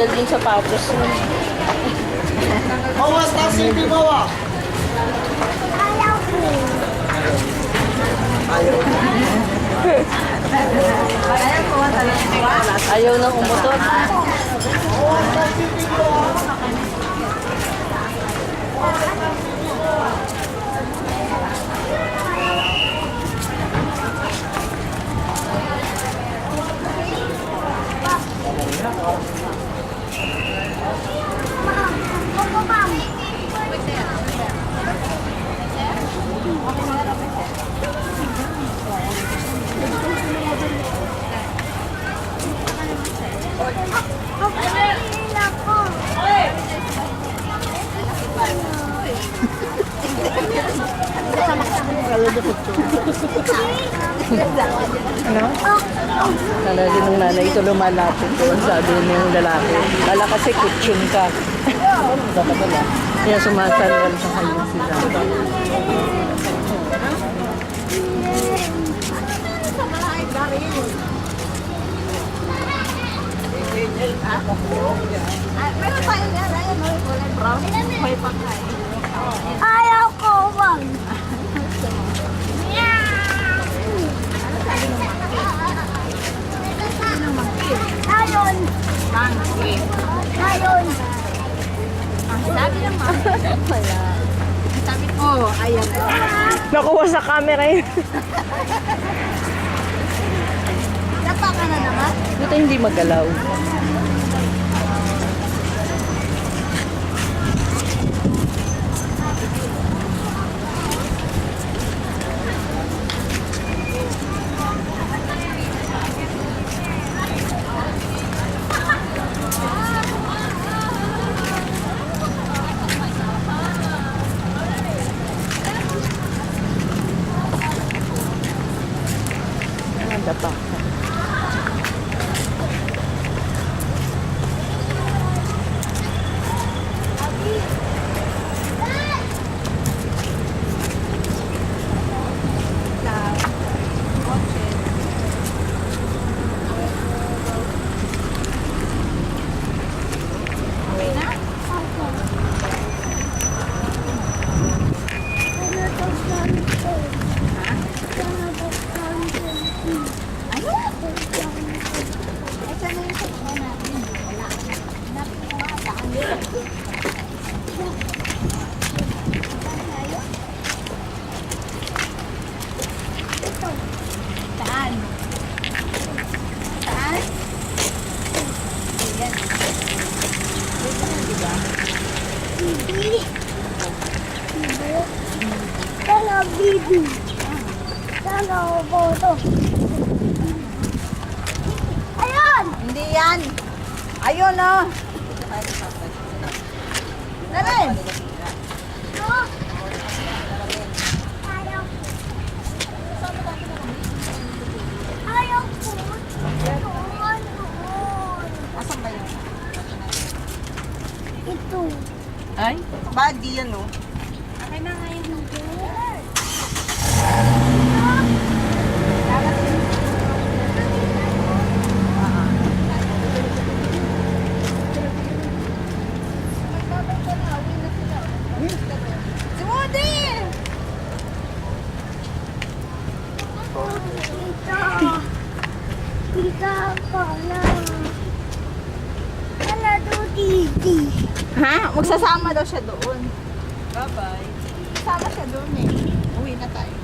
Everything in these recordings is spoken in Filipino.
Tanggal yung sapatos mo. Bawas na hindi bawa. Ayaw nang umutot. Ano? Kala din ng nanay ito lumalapit doon, sabi niya yung lalaki. Kala kasi kutsyon ka. Baka pala. Kaya sumasalwal sa kanya sila. Meron tayo yan, ayun, kulay brown. May pangkain. Ayaw ko, wag. Ayun. Monkey. Ayun. Sabi ng wala. Sabi ko, ayan. Nakuha sa camera yun. Napa ka na naman? Buti hindi magalaw. Ang dapa. Saan? Saan? Ayan. Bibi. Sana bibi. Sana boto. Ayun! Hindi yan. Ayun, oh. Namin. No. Ayaw. Ayaw ko. Doon. Asan ba yun? Ito. Ay? Body yan, oh. Akin na ngayon. Si Woody! Kita ka lang. Ano to, Titi? Ha? Magsasama daw siya doon. Bye-bye. Sama siya doon eh. Uwi na tayo.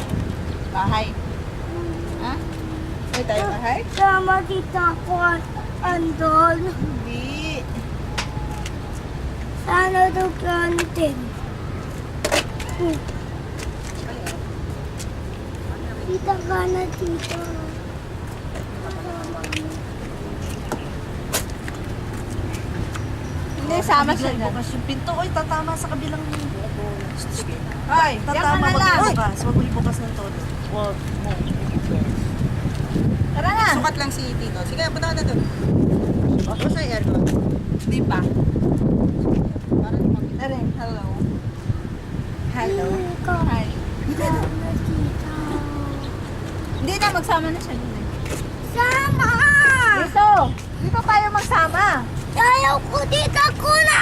Bahay. Ha? Uwi tayo bahay? Sama kita ko andon. Hindi. Sana to kantin. Kita ka na dito. Hindi, sama siya doon. Bukas yung pinto. Oy, tatama sa kabilang... Hoy, diyan ka Tatama na lang. magbukas. Huwag mo ibukas ng todo. Huwag mo. Tara na. Sukat lang si Tito. Sige, punta ka na doon. Ako sa aircon. Hindi pa. Para lumaki. Tara, hello. Hello. Ikaw. Hi. Sama dito. Hindi na, magsama na siya doon eh. Sama! Dito! Dito tayo magsama. Tayo Ayaw ko dito ko na.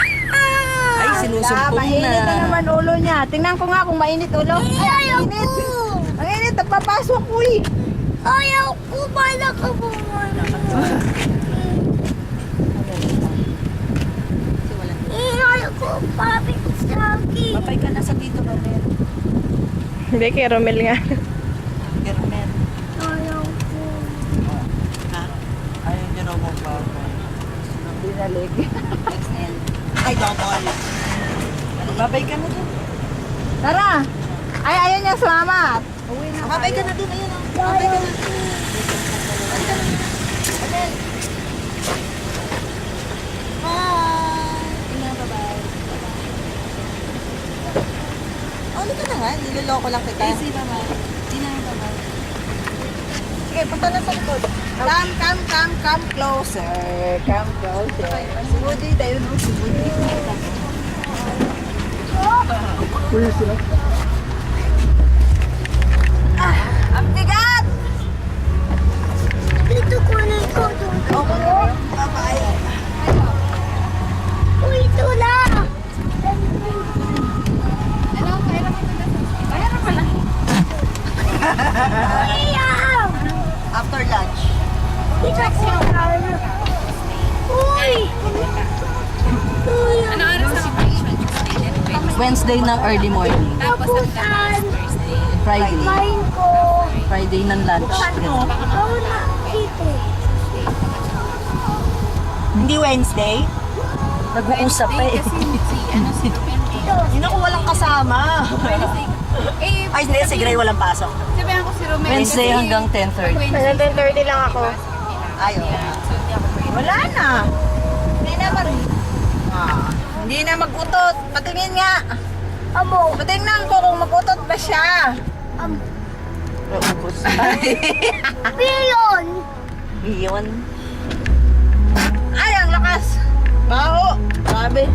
Ay, sinusumpong Mainit na na. naman ulo niya. Tingnan ko nga kung mainit ulo. Ayaw ko. Ang init, nagpapasok ko eh. Ayaw ko. Bala ka bumano. Ayaw ko. Pabig sa akin. Papay ka na sa Tito Romel. Hindi, kay Romel nga. Romel. Ayaw ko. Ha? Ayaw niyo raw mong papay. Binalik. XL. Ay, double. Babay ka na dun. Tara! Ay, ayaw niya sumama. Uwi na Babay ka tayo. na dun. Ayun o. Babay ka na. Ano ka na nga? Niloloko lang kita. Easy naman. Hindi na yung babay. Sige, punta na sa likod. Come closer. Come closer. Si Woody, tayo no, si Woody. Ang bigat! Dito ko na ikaw doon. Bye-bye. Uy, ito na. Ayaw. After lunch. Dito ko na. Uy. Uy, Wednesday ng early morning. tapusan. Friday. Main ko. Friday ng lunch. Ikaw na dito. Hindi Wednesday? Nag-uusap pa eh. Hindi ako walang kasama. Ay, hindi. Si Gray walang pasok. Wednesday hanggang 10:30. Hanggang 10:30 lang ako. Ayaw. Wala na. Hindi na hindi na mag-utot. Patingin nga. Amo. Patingnan ko kung mag-utot ba siya. Naubos. Piyon. Iyon. Ay, ang lakas. Baho. Grabe.